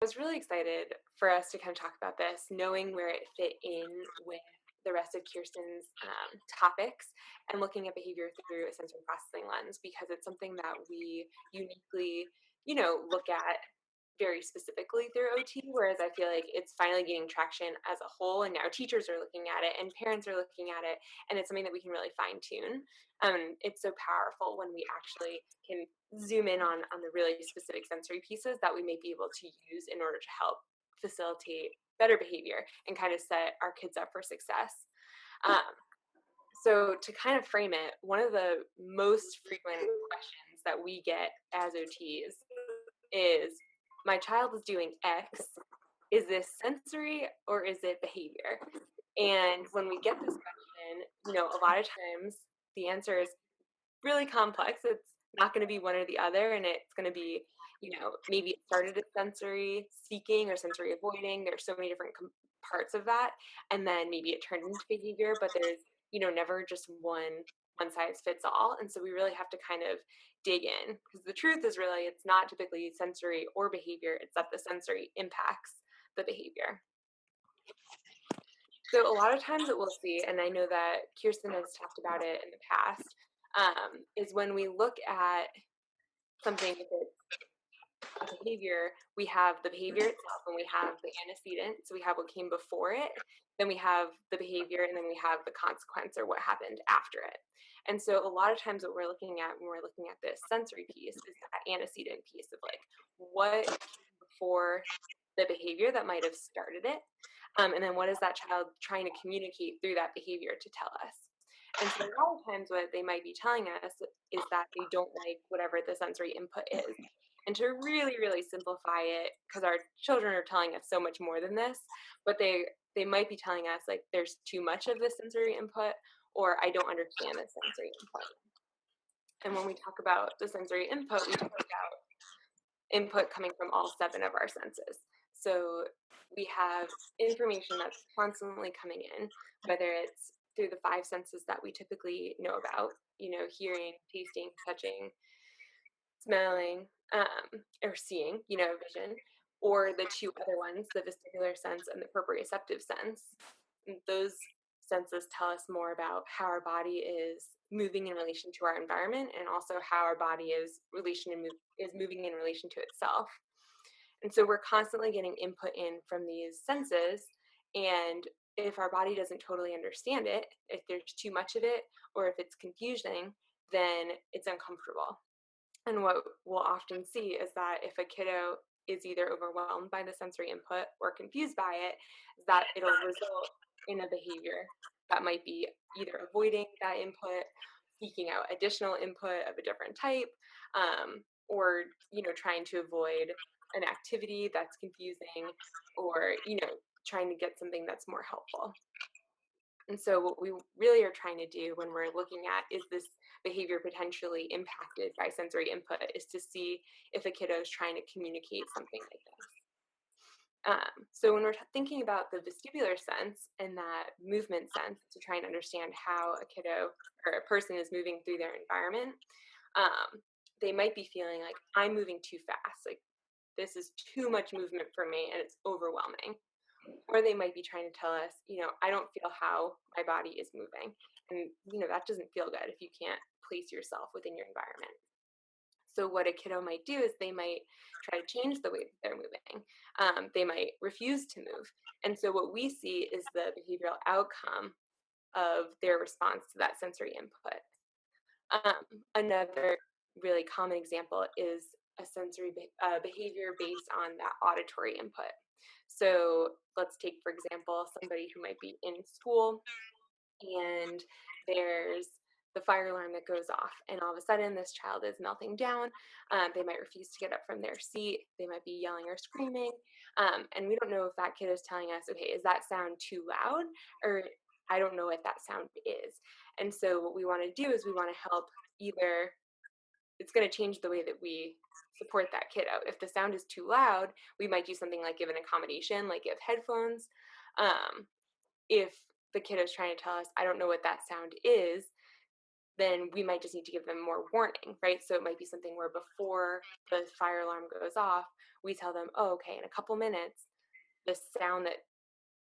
was really excited for us to kind of talk about this, knowing where it fit in with the rest of Kirsten's topics and looking at behavior through a sensory processing lens because it's something that we uniquely, look at very specifically through OT, whereas I feel like it's finally gaining traction as a whole, and now teachers are looking at it and parents are looking at it, and it's something that we can really fine tune. It's so powerful when we actually can zoom in on the really specific sensory pieces that we may be able to use in order to help facilitate better behavior and kind of set our kids up for success. Um, so to kind of frame it, one of the most frequent questions that we get as OTs is, my child is doing X. Is this sensory or is it behavior? And when we get this question, a lot of times the answer is really complex. It's not going to be one or the other, and it's going to be, maybe it started as sensory seeking or sensory avoiding. There's so many different parts of that, and then maybe it turned into behavior. But there's, never just one size fits all, and so we really have to kind of dig in because the truth is really it's not typically sensory or behavior. It's that the sensory impacts the behavior. So a lot of times what we'll see, and I know that Kirsten has talked about it in the past, is when we look at something with a behavior, we have the behavior itself and we have the antecedent. So we have what came before it, then we have the behavior, and then we have the consequence or what happened after it. And so a lot of times what we're looking at when we're looking at this sensory piece is that antecedent piece of like what came before the behavior that might have started it. And then what is that child trying to communicate through that behavior to tell us? And so a lot of times what they might be telling us is that they don't like whatever the sensory input is. And to really, really simplify it, because our children are telling us so much more than this, but they might be telling us like there's too much of this sensory input, or I don't understand this sensory input. And when we talk about the sensory input, we talk about input coming from all 7 of our senses. So we have information that's constantly coming in, whether it's through the 5 senses that we typically know about, hearing, tasting, touching, smelling, or seeing, vision, or the 2 other ones, the vestibular sense and the proprioceptive sense. And those senses tell us more about how our body is moving in relation to our environment, and also how our body is moving in relation to itself. And so we're constantly getting input in from these senses, and if our body doesn't totally understand it, if there's too much of it, or if it's confusing, then it's uncomfortable. And what we'll often see is that if a kiddo is either overwhelmed by the sensory input or confused by it, is that it'll result in a behavior that might be either avoiding that input, seeking out additional input of a different type, or trying to avoid an activity that's confusing, or trying to get something that's more helpful. And so what we really are trying to do when we're looking at is this behavior potentially impacted by sensory input is to see if a kiddo is trying to communicate something like this. So when we're thinking about the vestibular sense and that movement sense to try and understand how a kiddo or a person is moving through their environment, they might be feeling like, I'm moving too fast. Like, this is too much movement for me and it's overwhelming. Or they might be trying to tell us, I don't feel how my body is moving. And, that doesn't feel good if you can't place yourself within your environment. So what a kiddo might do is they might try to change the way that they're moving. They might refuse to move. And so what we see is the behavioral outcome of their response to that sensory input. Another really common example is a sensory behavior based on that auditory input. So let's take, for example, somebody who might be in school and there's the fire alarm that goes off, and all of a sudden this child is melting down. They might refuse to get up from their seat. They might be yelling or screaming. And we don't know if that kid is telling us, okay, is that sound too loud? Or I don't know what that sound is. And so what we want to do is we want to help either, it's going to change the way that we support that kiddo. If the sound is too loud, we might do something like give an accommodation, like give headphones. If the kiddo is trying to tell us, I don't know what that sound is, then we might just need to give them more warning, right? So it might be something where before the fire alarm goes off, we tell them, oh, okay, in a couple minutes, the sound that,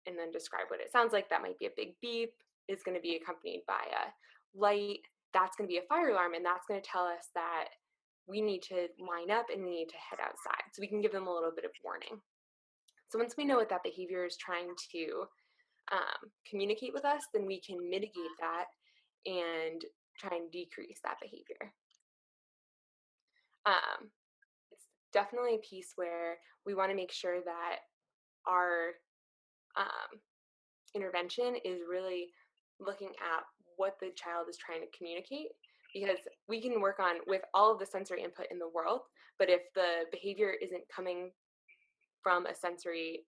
and then describe what it sounds like. That might be a big beep, is going to be accompanied by a light. That's going to be a fire alarm, and that's going to tell us that we need to line up and we need to head outside. So we can give them a little bit of warning. So once we know what that behavior is trying to communicate with us, then we can mitigate that and try and decrease that behavior. It's definitely a piece where we want to make sure that our um, intervention is really looking at what the child is trying to communicate, because we can work on with all of the sensory input in the world, but if the behavior isn't coming from a sensory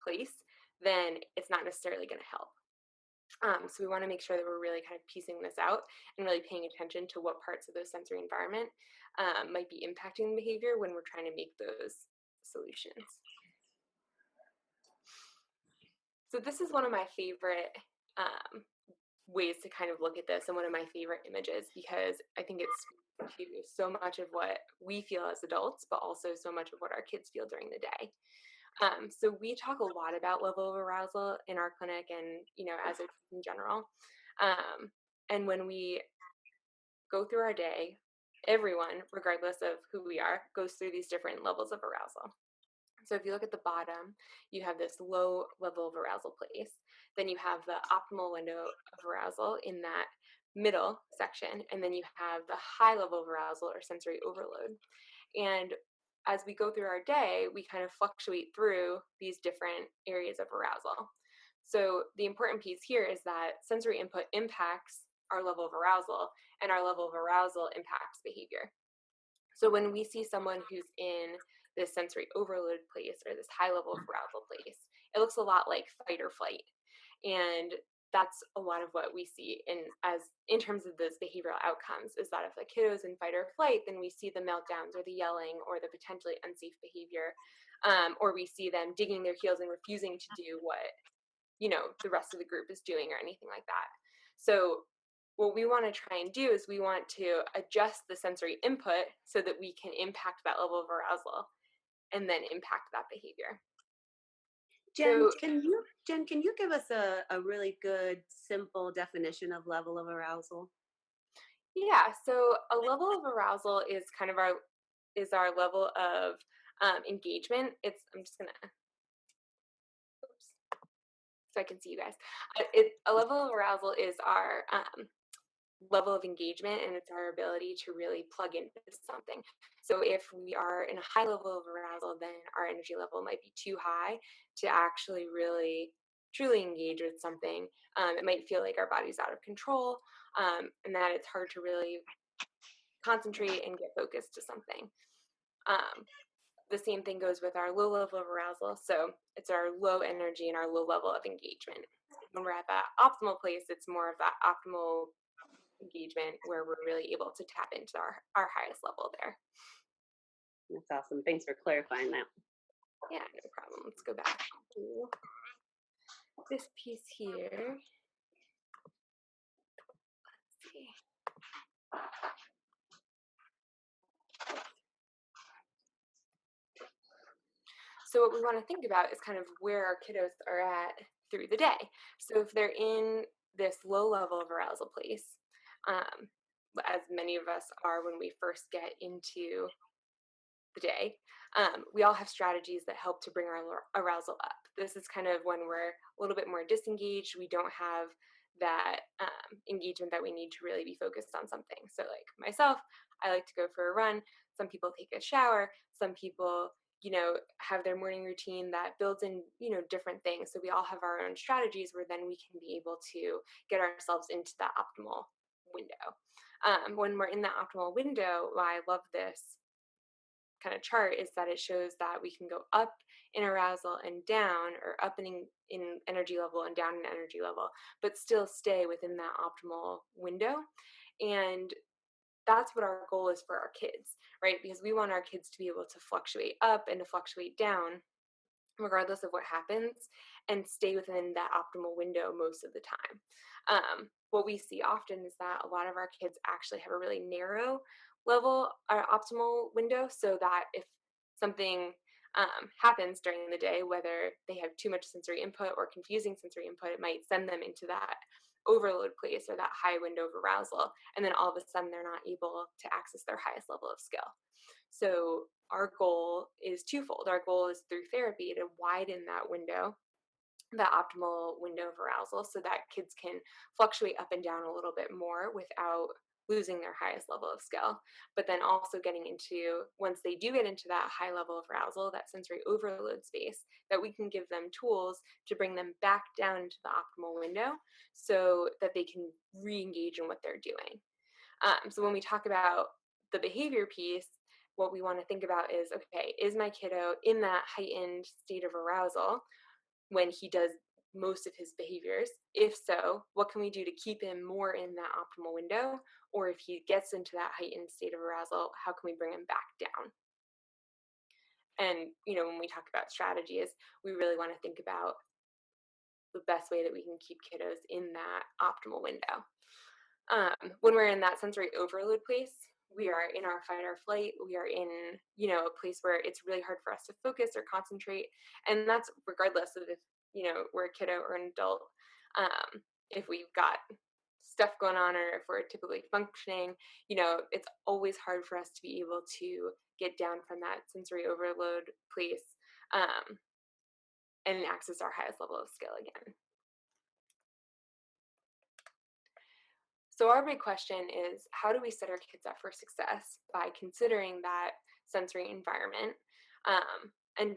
place, then it's not necessarily going to help. So we want to make sure that we're really kind of piecing this out and really paying attention to what parts of the sensory environment might be impacting the behavior when we're trying to make those solutions. So this is one of my favorite ways to kind of look at this, and one of my favorite images, because I think it's so much of what we feel as adults, but also so much of what our kids feel during the day. So we talk a lot about level of arousal in our clinic, and as a in general. And when we go through our day, everyone, regardless of who we are, goes through these different levels of arousal. So if you look at the bottom, you have this low level of arousal place. Then you have the optimal window of arousal in that middle section, and then you have the high level of arousal or sensory overload. And as we go through our day, we kind of fluctuate through these different areas of arousal. So the important piece here is that sensory input impacts our level of arousal, and our level of arousal impacts behavior. So when we see someone who's in this sensory overload place or this high level of arousal place, it looks a lot like fight or flight. And that's a lot of what we see in terms of those behavioral outcomes, is that if the kiddo's in fight or flight, then we see the meltdowns or the yelling or the potentially unsafe behavior, or we see them digging their heels and refusing to do what the rest of the group is doing or anything like that. So what we want to try and do is we want to adjust the sensory input so that we can impact that level of arousal and then impact that behavior. Jen, can you give us a really good, simple definition of level of arousal? Yeah, so a level of arousal is kind of our level of engagement. I'm just gonna, oops, so I can see you guys. A level of arousal is our level of engagement, and it's our ability to really plug into something. So if we are in a high level of arousal, then our energy level might be too high to actually really truly engage with something. It might feel like our body's out of control, and that it's hard to really concentrate and get focused to something. Um, the same thing goes with our low level of arousal. So it's our low energy and our low level of engagement. When we're at that optimal place, it's more of that optimal engagement where we're really able to tap into our highest level there. That's awesome. Thanks for clarifying that. Yeah, no problem. Let's go back to this piece here. Let's see. So what we want to think about is kind of where our kiddos are at through the day. So if they're in this low level of arousal place, as many of us are when we first get into the day, we all have strategies that help to bring our arousal up. This is kind of when we're a little bit more disengaged. We don't have that engagement that we need to really be focused on something. So like myself, I like to go for a run. Some people take a shower. Some people have their morning routine that builds in, different things. So we all have our own strategies where then we can be able to get ourselves into that optimal window. When we're in that optimal window, why I love this kind of chart is that it shows that we can go up in arousal and down, or up in energy level and down in energy level, but still stay within that optimal window. And that's what our goal is for our kids, right? Because we want our kids to be able to fluctuate up and to fluctuate down regardless of what happens, and stay within that optimal window most of the time. What we see often is that a lot of our kids actually have a really narrow level or optimal window, so that if something happens during the day, whether they have too much sensory input or confusing sensory input, it might send them into that overload place or that high window of arousal. And then all of a sudden, they're not able to access their highest level of skill. So our goal is twofold. Our goal is through therapy to widen that window, that optimal window of arousal, so that kids can fluctuate up and down a little bit more without losing their highest level of skill. But then also getting into, once they do get into that high level of arousal, that sensory overload space, that we can give them tools to bring them back down into the optimal window so that they can re-engage in what they're doing. So when we talk about the behavior piece, what we want to think about is, okay, is my kiddo in that heightened state of arousal when he does most of his behaviors? If so, what can we do to keep him more in that optimal window? Or if he gets into that heightened state of arousal, how can we bring him back down? And, when we talk about strategies, we really want to think about the best way that we can keep kiddos in that optimal window. When we're in that sensory overload place, we are in our fight or flight. We are in, a place where it's really hard for us to focus or concentrate. And that's regardless of if, we're a kiddo or an adult. If we've got stuff going on or if we're typically functioning, it's always hard for us to be able to get down from that sensory overload place and access our highest level of skill again. So our big question is, how do we set our kids up for success by considering that sensory environment, and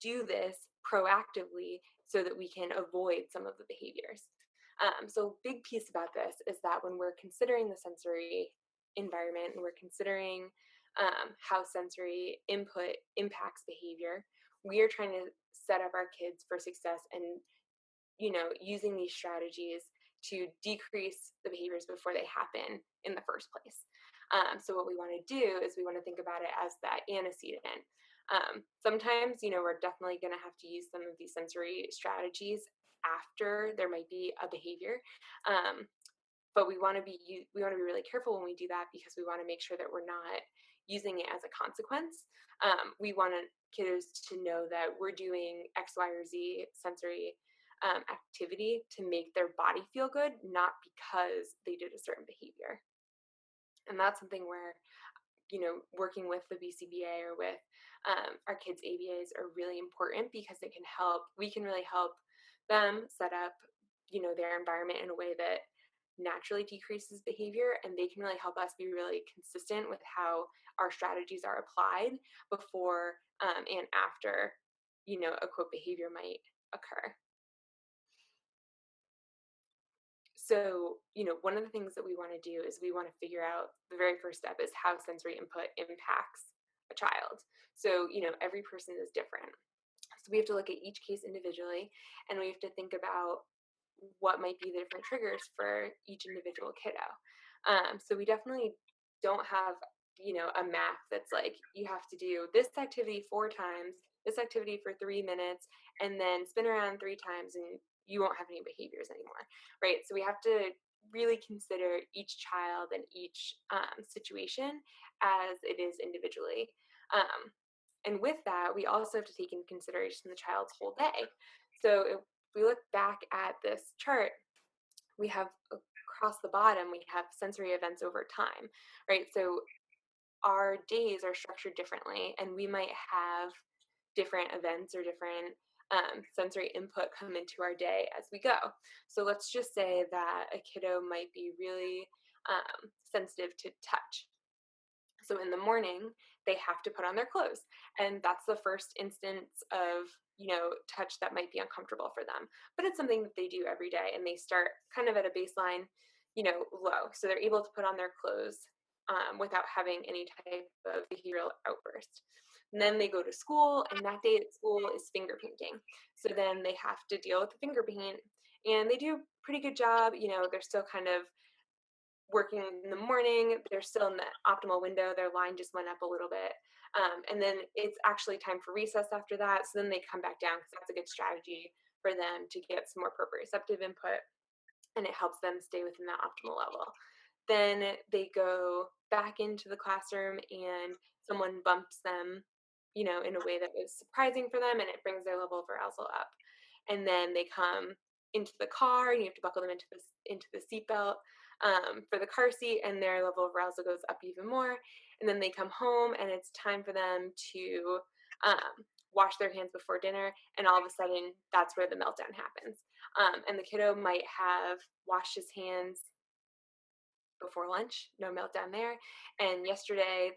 do this proactively so that we can avoid some of the behaviors? So a big piece about this is that when we're considering the sensory environment and we're considering how sensory input impacts behavior, we are trying to set up our kids for success and, using these strategies to decrease the behaviors before they happen in the first place. So what we want to do is we want to think about it as that antecedent. Sometimes, we're definitely going to have to use some of these sensory strategies after there might be a behavior. But we want to be really careful when we do that, because we want to make sure that we're not using it as a consequence. We want kiddos to know that we're doing X, Y, or Z sensory activity to make their body feel good, not because they did a certain behavior. And that's something where, working with the BCBA or with our kids' ABAs are really important, because we can really help them set up, their environment in a way that naturally decreases behavior, and they can really help us be really consistent with how our strategies are applied before and after, a quote behavior might occur. So, one of the things that we want to do is we want to figure out, the very first step is how sensory input impacts a child. So, every person is different. So we have to look at each case individually, and we have to think about what might be the different triggers for each individual kiddo. So we definitely don't have, a math that's like, you have to do this activity 4 times, this activity for 3 minutes, and then spin around 3 times, and you won't have any behaviors anymore, right? So we have to really consider each child and each situation as it is individually. And with that, we also have to take into consideration the child's whole day. So if we look back at this chart, we have across the bottom, we have sensory events over time, right? So our days are structured differently, and we might have different events or different sensory input come into our day as we go. So let's just say that a kiddo might be really sensitive to touch. So in the morning, they have to put on their clothes. And that's the first instance of, touch that might be uncomfortable for them. But it's something that they do every day, and they start kind of at a baseline, low. So they're able to put on their clothes without having any type of behavioral outburst. And then they go to school, and that day at school is finger painting. So then they have to deal with the finger paint, and they do a pretty good job. They're still kind of working in the morning, they're still in the optimal window, their line just went up a little bit. And then it's actually time for recess after that. So then they come back down because that's a good strategy for them to get some more proprioceptive input, and it helps them stay within that optimal level. Then they go back into the classroom and someone bumps them, in a way that was surprising for them, and it brings their level of arousal up. And then they come into the car, and you have to buckle them into the seatbelt for the car seat, and their level of arousal goes up even more. And then they come home, and it's time for them to wash their hands before dinner, and all of a sudden, that's where the meltdown happens. And the kiddo might have washed his hands before lunch, no meltdown there. And yesterday,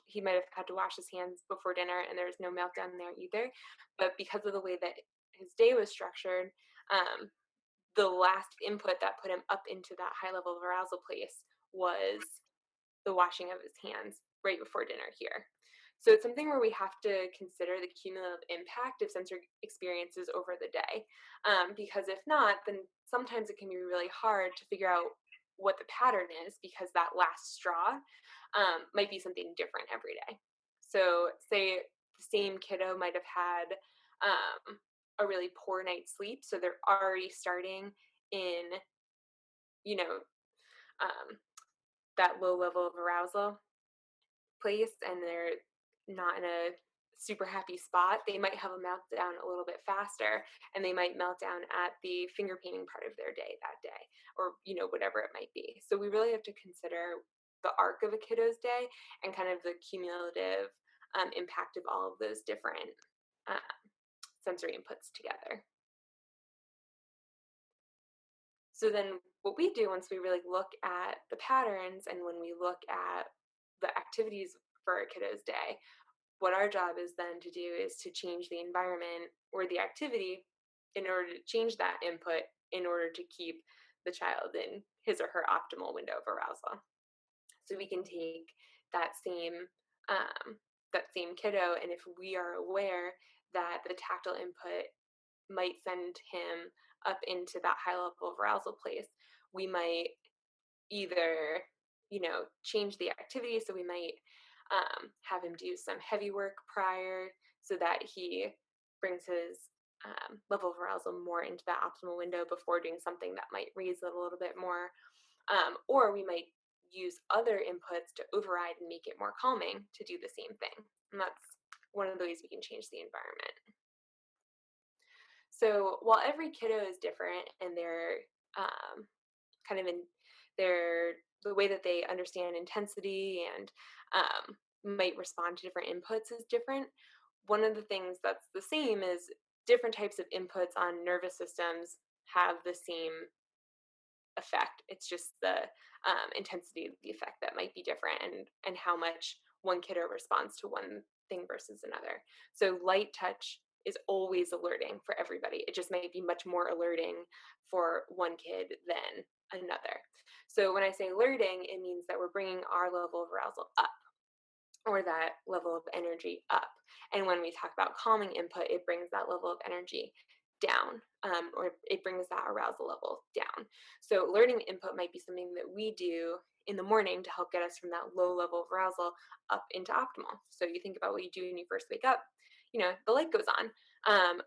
he might have had to wash his hands before dinner, and there was no meltdown there either. But because of the way that his day was structured, um, the last input that put him up into that high level of arousal place was the washing of his hands right before dinner here. So it's something where we have to consider the cumulative impact of sensory experiences over the day. Because if not, then sometimes it can be really hard to figure out what the pattern is, because that last straw might be something different every day. So, say the same kiddo might have had a really poor night's sleep, so they're already starting in, you know, um, that low level of arousal place, and they're not in a super happy spot. They might have a meltdown a little bit faster, and they might melt down at the finger painting part of their day that day, or whatever it might be. So we really have to consider the arc of a kiddo's day and kind of the cumulative impact of all of those different uh, sensory inputs together. So then what we do once we really look at the patterns, and when we look at the activities for a kiddo's day, what our job is then to do is to change the environment or the activity in order to change that input in order to keep the child in his or her optimal window of arousal. So we can take that same um, that same kiddo, and if we are aware that the tactile input might send him up into that high level of arousal place, we might either change the activity. So we might have him do some heavy work prior, so that he brings his level of arousal more into that optimal window before doing something that might raise it a little bit more. Or we might use other inputs to override and make it more calming to do the same thing. And that's one of the ways we can change the environment. So while every kiddo is different, and they're kind of in their the way that they understand intensity and might respond to different inputs is different. One of the things that's the same is different types of inputs on nervous systems have the same effect. It's just the intensity of the effect that might be different, and how much one kiddo responds to one thing versus another. So light touch is always alerting for everybody. It just might be much more alerting for one kid than another. So when I say alerting, it means that we're bringing our level of arousal up, or that level of energy up. And when we talk about calming input, it brings that level of energy down, or it brings that arousal level down. So learning input might be something that we do in the morning to help get us from that low level of arousal up into optimal. So you think about what you do when you first wake up, the light goes on.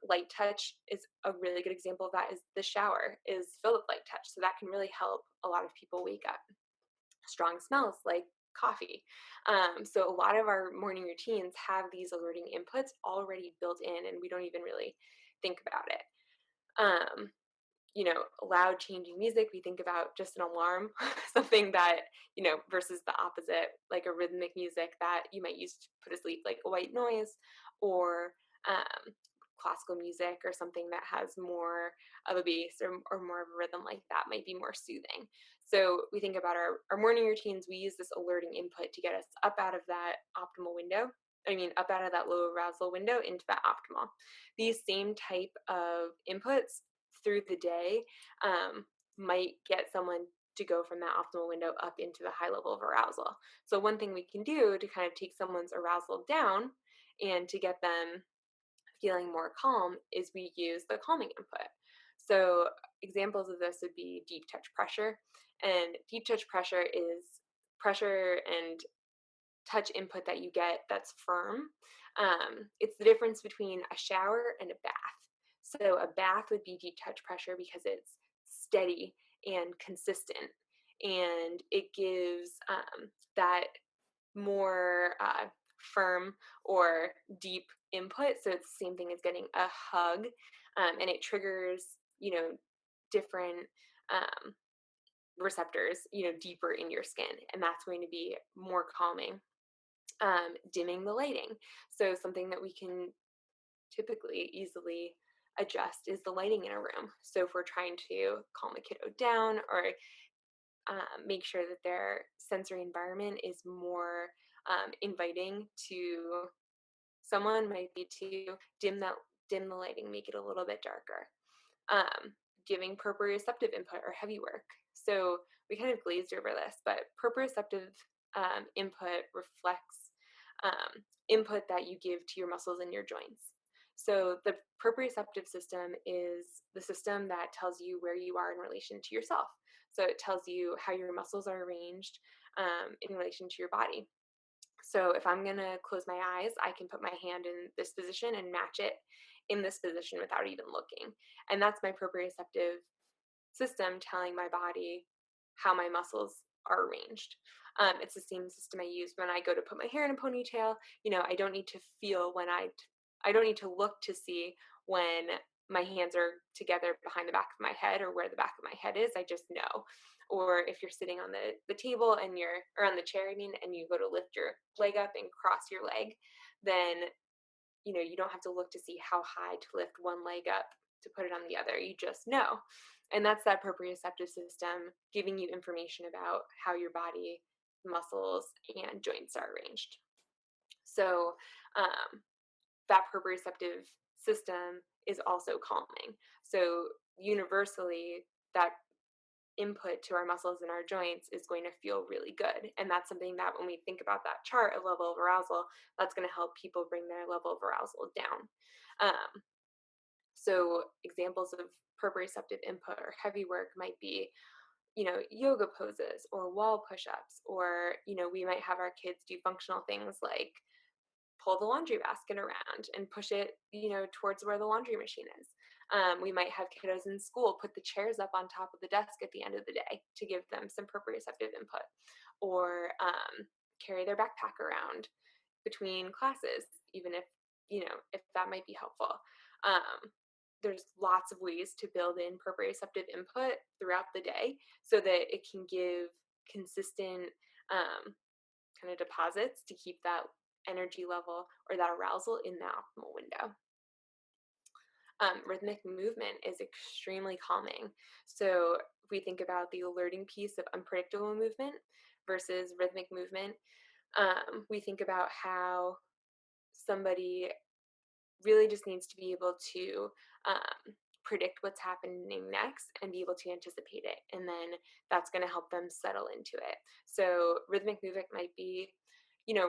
Light touch is a really good example of that. Is the shower is filled with light touch. So that can really help a lot of people wake up. Strong smells like coffee. So a lot of our morning routines have these alerting inputs already built in, and we don't even really think about it. Um, Loud changing music, we think about just an alarm, something that, versus the opposite, like a rhythmic music that you might use to put to sleep, like a white noise, or classical music, or something that has more of a bass, or more of a rhythm like that might be more soothing. So we think about our morning routines, we use this alerting input to get us up out of that optimal window. Up out of that low arousal window into that optimal. These same type of inputs through the day might get someone to go from that optimal window up into the high level of arousal. So one thing we can do to kind of take someone's arousal down and to get them feeling more calm is we use the calming input. So examples of this would be deep touch pressure. And deep touch pressure is pressure and touch input that you get that's firm. It's the difference between a shower and a bath. So a bath would be deep touch pressure because it's steady and consistent, and it gives that more firm or deep input. So it's the same thing as getting a hug, and it triggers, different um, receptors, deeper in your skin, and that's going to be more calming. Dimming the lighting. So something that we can typically easily adjust is the lighting in a room. So if we're trying to calm a kiddo down, or make sure that their sensory environment is more inviting to someone, might be to dim the lighting, make it a little bit darker. Um, Giving proprioceptive input or heavy work. So we kind of glazed over this, but proprioceptive input reflects input that you give to your muscles and your joints. So the proprioceptive system is the system that tells you where you are in relation to yourself. So it tells you how your muscles are arranged in relation to your body. So if I'm going to close my eyes, I can put my hand in this position and match it in this position without even looking. And that's my proprioceptive system telling my body how my muscles are arranged. It's the same system I use when I go to put my hair in a ponytail. I don't need to feel I don't need to look to see when my hands are together behind the back of my head or where the back of my head is. I just know. Or if you're sitting on the table and or on the chair, and you go to lift your leg up and cross your leg, then you don't have to look to see how high to lift one leg up to put it on the other. You just know. And that's that proprioceptive system giving you information about how your body, muscles, and joints are arranged. So that proprioceptive system is also calming. So universally, that input to our muscles and our joints is going to feel really good. And that's something that when we think about that chart of level of arousal, that's going to help people bring their level of arousal down. So examples of proprioceptive input or heavy work might be, yoga poses or wall push-ups, or, we might have our kids do functional things like pull the laundry basket around and push it, towards where the laundry machine is. We might have kiddos in school put the chairs up on top of the desk at the end of the day to give them some proprioceptive input, or carry their backpack around between classes, even if that might be helpful. Um, there's lots of ways to build in proprioceptive input throughout the day so that it can give consistent kind of deposits to keep that energy level or that arousal in the optimal window. Rhythmic movement is extremely calming. So if we think about the alerting piece of unpredictable movement versus rhythmic movement, we think about how somebody really just needs to be able to predict what's happening next and be able to anticipate it. And then that's going to help them settle into it. So rhythmic movement might be,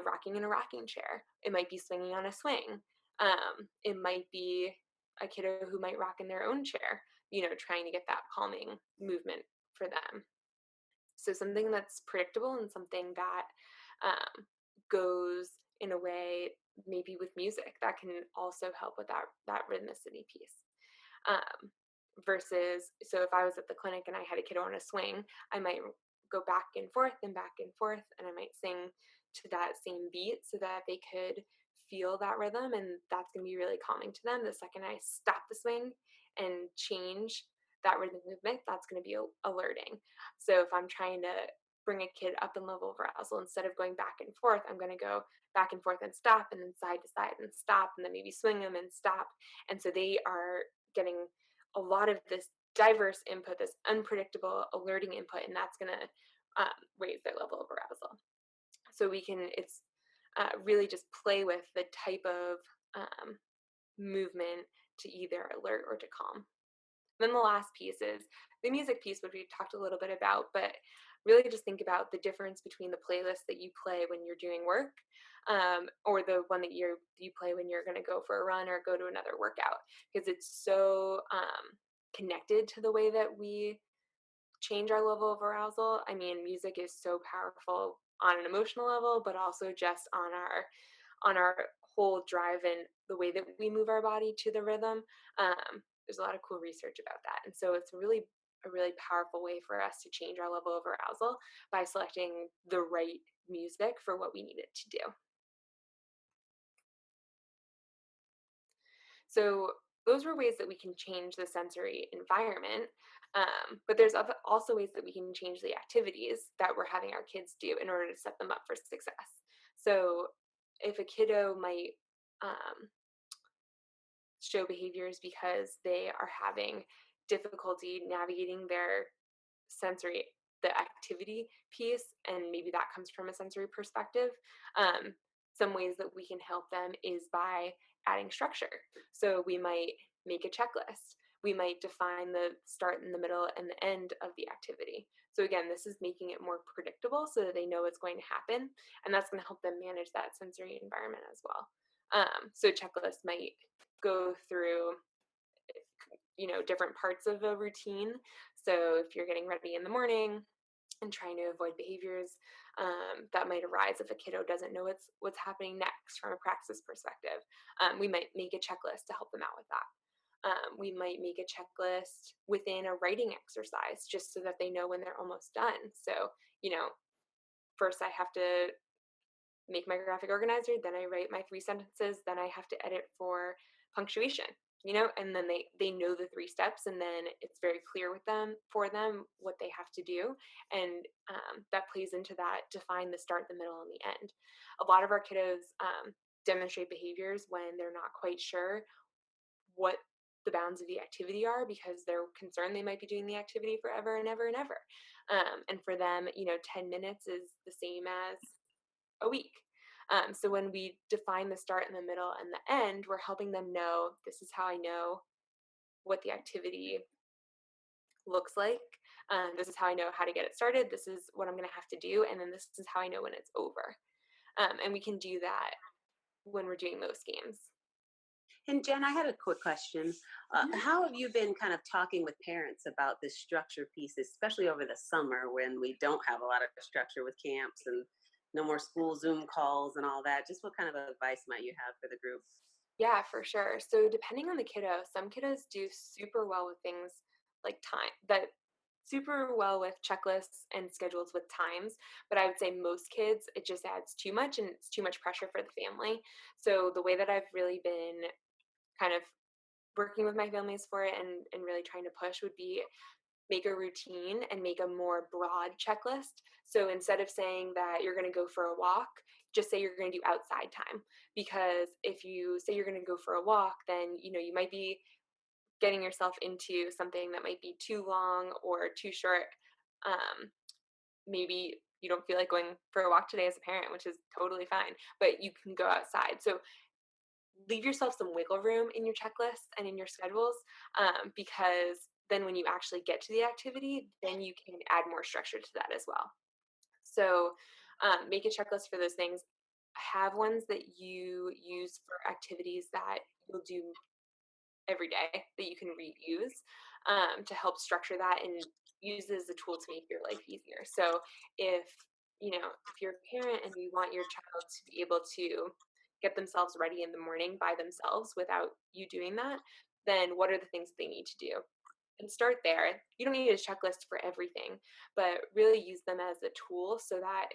rocking in a rocking chair. It might be swinging on a swing. It might be a kiddo who might rock in their own chair, trying to get that calming movement for them. So something that's predictable and something that goes in a way, maybe with music, that can also help with that rhythmicity piece. Versus, so if I was at the clinic and I had a kiddo on a swing, I might go back and forth and back and forth, and I might sing to that same beat so that they could feel that rhythm, and that's going to be really calming to them. The second I stop the swing and change that rhythm movement, that's going to be alerting. So if I'm trying to bring a kid up in level of arousal, instead of going back and forth, I'm going to go back and forth and stop, and then side to side and stop, and then maybe swing them and stop. And so they are getting a lot of this diverse input, this unpredictable alerting input, and that's going to raise their level of arousal. So it's really just play with the type of movement to either alert or to calm. Then the last piece is the music piece, which we talked a little bit about, but really just think about the difference between the playlist that you play when you're doing work, or the one that you play when you're going to go for a run or go to another workout, because it's so connected to the way that we change our level of arousal. I mean, music is so powerful on an emotional level, but also just on our whole drive and the way that we move our body to the rhythm. There's a lot of cool research about that, and so it's a really powerful way for us to change our level of arousal by selecting the right music for what we need it to do. So those were ways that we can change the sensory environment. But there's also ways that we can change the activities that we're having our kids do in order to set them up for success. So if a kiddo might um, show behaviors because they are having difficulty navigating their sensory the activity piece, and maybe that comes from a sensory perspective. Some ways that we can help them is by adding structure. So we might make a checklist. We might define the start and the middle and the end of the activity. So again, this is making it more predictable so that they know what's going to happen, and that's going to help them manage that sensory environment as well. So checklist might go through different parts of a routine. So if you're getting ready in the morning and trying to avoid behaviors that might arise if a kiddo doesn't know what's happening next from a praxis perspective, we might make a checklist to help them out with that. We might make a checklist within a writing exercise just so that they know when they're almost done. So, first I have to make my graphic organizer, then I write my 3 sentences, then I have to edit for punctuation, and then they know the 3 steps, and then it's very clear with them for them what they have to do, and that plays into that define the start, the middle, and the end. A lot of our kiddos demonstrate behaviors when they're not quite sure what the bounds of the activity are because they're concerned they might be doing the activity forever and ever and ever. And for them, 10 minutes is the same as a week. So when we define the start and the middle and the end, we're helping them know this is how I know what the activity looks like. This is how I know how to get it started. This is what I'm going to have to do. And then this is how I know when it's over. And we can do that when we're doing those games. And Jen, I had a quick question. Mhm. How have you been kind of talking with parents about this structure piece, especially over the summer when we don't have a lot of structure with camps and no more school Zoom calls and all that? Just what kind of advice might you have for the group? Yeah, for sure. So depending on the kiddo, some kiddos do super well with things like time that super well with checklists and schedules with times, but I would say most kids it just adds too much and it's too much pressure for the family. So the way that I've really been kind of working with my families for it and really trying to push would be make a routine and make a more broad checklist. So instead of saying that you're going to go for a walk, just say you're going to do outside time. Because if you say you're going to go for a walk, then you might be getting yourself into something that might be too long or too short. Um, Maybe you don't feel like going for a walk today as a parent, which is totally fine, but you can go outside. So leave yourself some wiggle room in your checklists and in your schedules, because then when you actually get to the activity, then you can add more structure to that as well. So make a checklist for those things. Have ones that you use for activities that you'll do every day that you can reuse, to help structure that and use it as a tool to make your life easier. So if if you're a parent and you want your child to be able to get themselves ready in the morning by themselves without you doing that, then what are the things they need to do? And start there. You don't need a checklist for everything, but really use them as a tool so that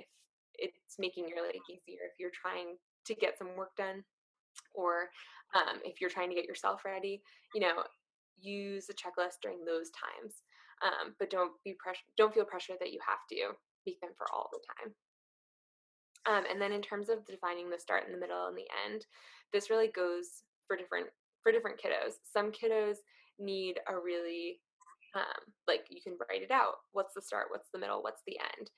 if it's making your life easier, if you're trying to get some work done or if you're trying to get yourself ready, you know, use a checklist during those times. But don't feel pressure that you have to make them for all the time. And then in terms of defining the start and the middle and the end, this really goes for different kiddos. Some kiddos need a really like you can write it out. What's the start? What's the middle? What's the end?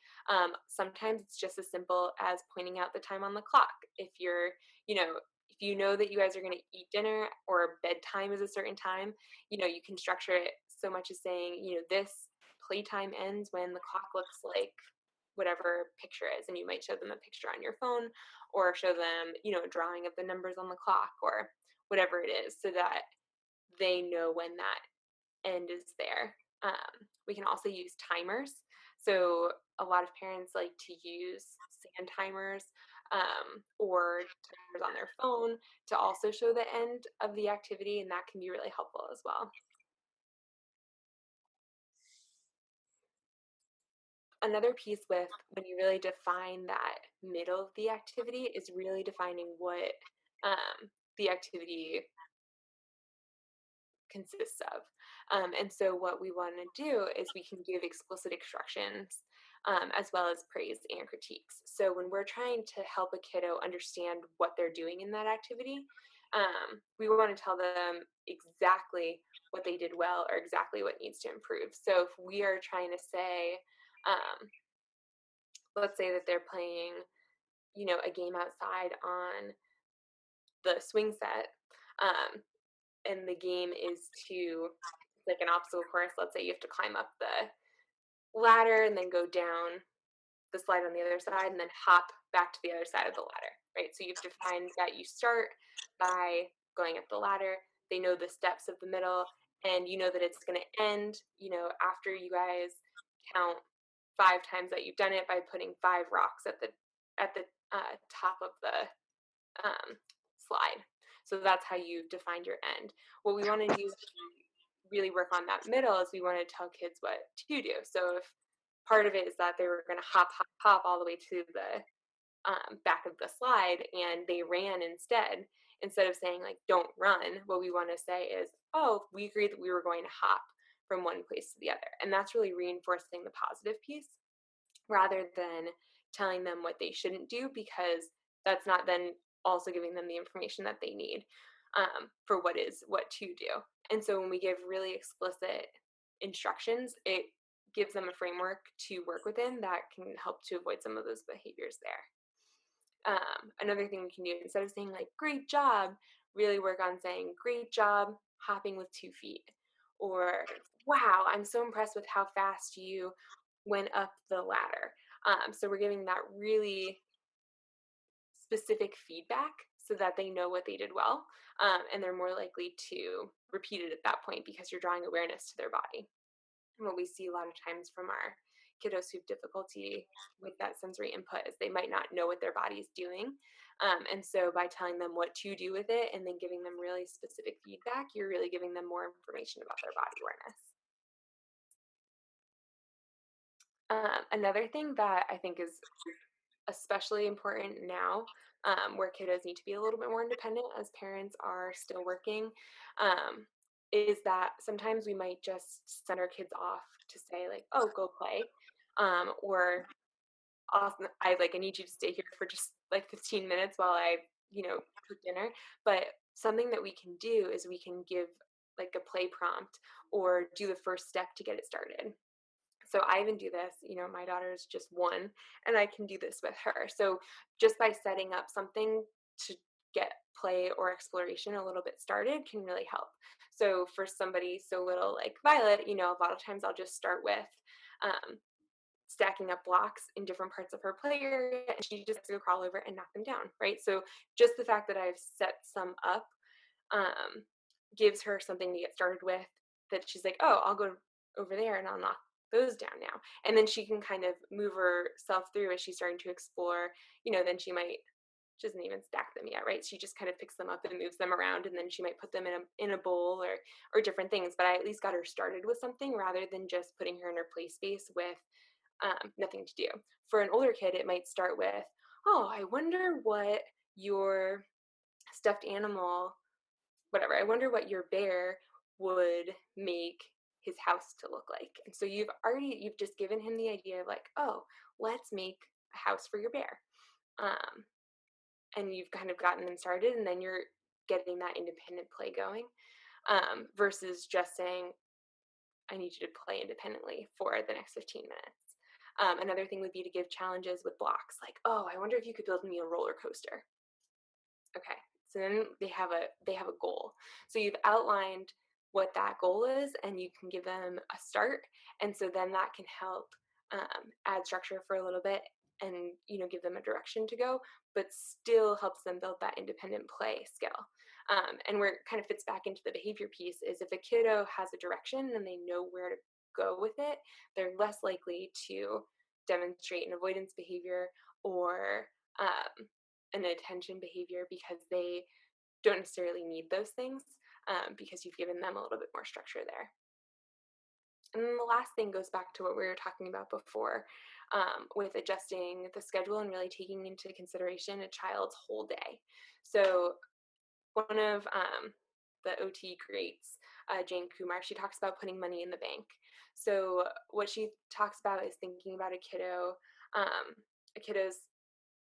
Sometimes it's just as simple as pointing out the time on the clock. You know, if you know that you guys are going to eat dinner or bedtime is a certain time, you can structure it so much as saying, this playtime ends when the clock looks like whatever picture is, and you might show them a picture on your phone or show them a drawing of the numbers on the clock or whatever it is so that they know when that end is there. We can also use timers. So a lot of parents like to use sand timers or timers on their phone to also show the end of the activity, and that can be really helpful as well. Another piece with when you really define that middle of the activity is really defining what the activity consists of. And so, what we want to do is we can give explicit instructions as well as praise and critiques. So, when we're trying to help a kiddo understand what they're doing in that activity, we want to tell them exactly what they did well or exactly what needs to improve. So, if we are trying to say, um, let's say that they're playing, a game outside on the swing set, um, and the game is to like an obstacle course. Let's say you have to climb up the ladder and then go down the slide on the other side and then hop back to the other side of the ladder, right? So you've defined that you start by going up the ladder. They know the steps of the middle, and you know that it's going to end, after you guys count 5 times that you've done it by putting 5 rocks at the top of the slide. So that's how you've defined your end. What we want to do is really work on that middle is we want to tell kids what to do. So if part of it is that they were going to hop, hop, hop all the way to the back of the slide and they ran instead of saying like don't run, what we want to say is, oh, we agreed that we were going to hop from one place to the other. And that's really reinforcing the positive piece rather than telling them what they shouldn't do, because that's not then also giving them the information that they need for what to do. And so when we give really explicit instructions, it gives them a framework to work within that can help to avoid some of those behaviors there. Another thing we can do, instead of saying like great job, really work on saying great job hopping with 2 feet, or wow, I'm so impressed with how fast you went up the ladder. So we're giving that really specific feedback so that they know what they did well, and they're more likely to repeat it at that point because you're drawing awareness to their body. And what we see a lot of times from our kiddos who have difficulty with that sensory input is they might not know what their body is doing. And so by telling them what to do with it and then giving them really specific feedback, you're really giving them more information about their body awareness. Another thing that I think is especially important now, where kiddos need to be a little bit more independent as parents are still working, um, is that sometimes we might just send our kids off to say like, "Oh, go play," or often I need you to stay here for just like 15 minutes while I cook dinner. But something that we can do is we can give like a play prompt or do the first step to get it started. So I even do this, my daughter is just 1 and I can do this with her. So just by setting up something to get play or exploration a little bit started can really help. So for somebody so little like Violet, a lot of times I'll just start with um, stacking up blocks in different parts of her play area and she just has to go crawl over and knock them down, right? So just the fact that I've set some up um, gives her something to get started with, that she's like, oh, I'll go over there and I'll knock those down now. And then she can kind of move herself through as she's starting to explore, then she doesn't even stack them yet, right? She just kind of picks them up and moves them around, and then she might put them in a bowl or different things. But I at least got her started with something rather than just putting her in her play space with nothing to do. For an older kid, it might start with, oh, I wonder what your stuffed animal, whatever, I wonder what your bear would make his house to look like. And so you've just given him the idea of like, oh, let's make a house for your bear. Um, and you've kind of gotten them started, and then you're getting that independent play going versus just saying, I need you to play independently for the next 15 minutes. Another thing would be to give challenges with blocks, like, oh, I wonder if you could build me a roller coaster. Okay, so then they have a goal. So you've outlined what that goal is, and you can give them a start, and so then that can help add structure for a little bit, and give them a direction to go, but still helps them build that independent play skill. And where it kind of fits back into the behavior piece is if a kiddo has a direction and they know where to go with it, they're less likely to demonstrate an avoidance behavior or an attention behavior because they don't necessarily need those things because you've given them a little bit more structure there. And then the last thing goes back to what we were talking about before with adjusting the schedule and really taking into consideration a child's whole day. So, one of the OT greats, Jane Kumar, she talks about putting money in the bank. So, what she talks about is thinking about a kiddo's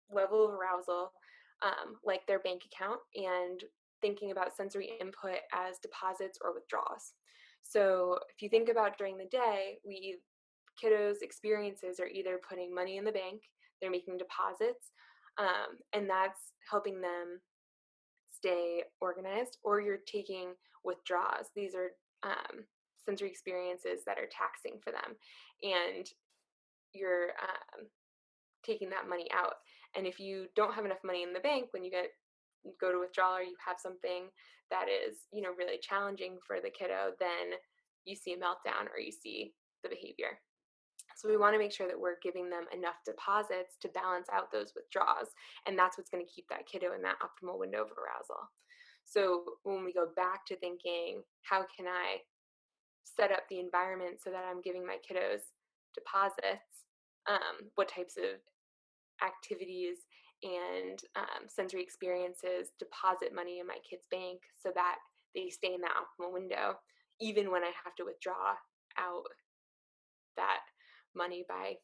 level of arousal, like their bank account, and thinking about sensory input as deposits or withdrawals. So if you think about during the day, kiddos' experiences are either putting money in the bank, they're making deposits, and that's helping them stay organized, or you're taking withdrawals. These are sensory experiences that are taxing for them, and you're taking that money out. And if you don't have enough money in the bank when you go to withdrawal, or you have something that is, really challenging for the kiddo, then you see a meltdown or you see the behavior. So we want to make sure that we're giving them enough deposits to balance out those withdrawals, and that's what's going to keep that kiddo in that optimal window of arousal. So when we go back to thinking, how can I set up the environment so that I'm giving my kiddos deposits? What types of activities and sensory experiences deposit money in my kids' bank so that they stay in that optimal window, even when I have to withdraw out that money by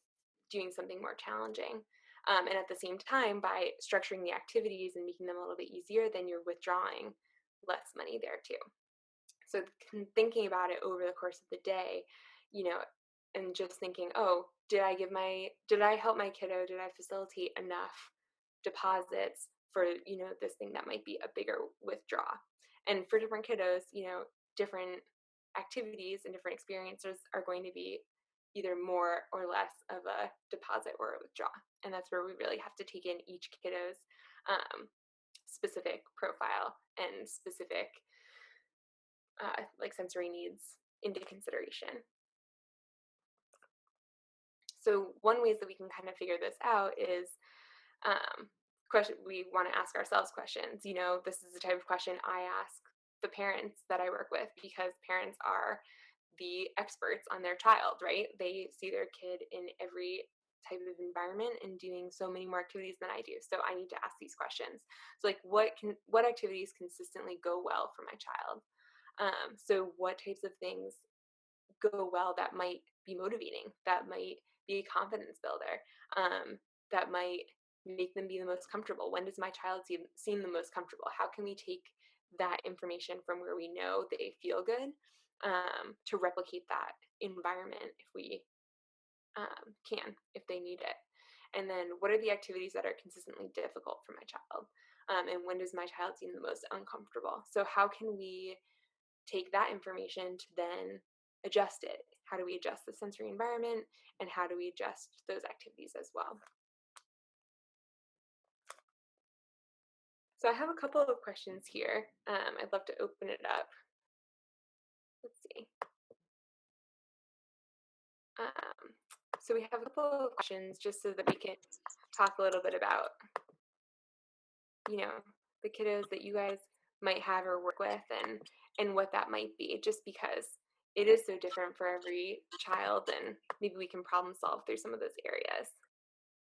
doing something more challenging. And at the same time, by structuring the activities and making them a little bit easier, then you're withdrawing less money there too. So thinking about it over the course of the day, you know, and just thinking, oh, did I help my kiddo? Did I facilitate enough deposits for, this thing that might be a bigger withdrawal? And for different kiddos, different activities and different experiences are going to be either more or less of a deposit or a withdrawal. And that's where we really have to take in each kiddo's specific profile and specific like sensory needs into consideration. So one ways that we can kind of figure this out is we want to ask ourselves questions. This is the type of question I ask the parents that I work with, because parents are the experts on their child, right? They see their kid in every type of environment and doing so many more activities than I do. So I need to ask these questions. So like what activities consistently go well for my child? So what types of things go well that might be motivating, that might be a confidence builder, that might make them be the most comfortable? When does my child seem the most comfortable? How can we take that information from where we know they feel good to replicate that environment if we can, if they need it? And then what are the activities that are consistently difficult for my child? And when does my child seem the most uncomfortable? So how can we take that information to then adjust it? How do we adjust the sensory environment, and how do we adjust those activities as well? So I have a couple of questions here. I'd love to open it up. Let's see. Um, so we have a couple of questions just so that we can talk a little bit about, you know, the kiddos that you guys might have or work with, and what that might be, just because it is so different for every child, and maybe we can problem solve through some of those areas.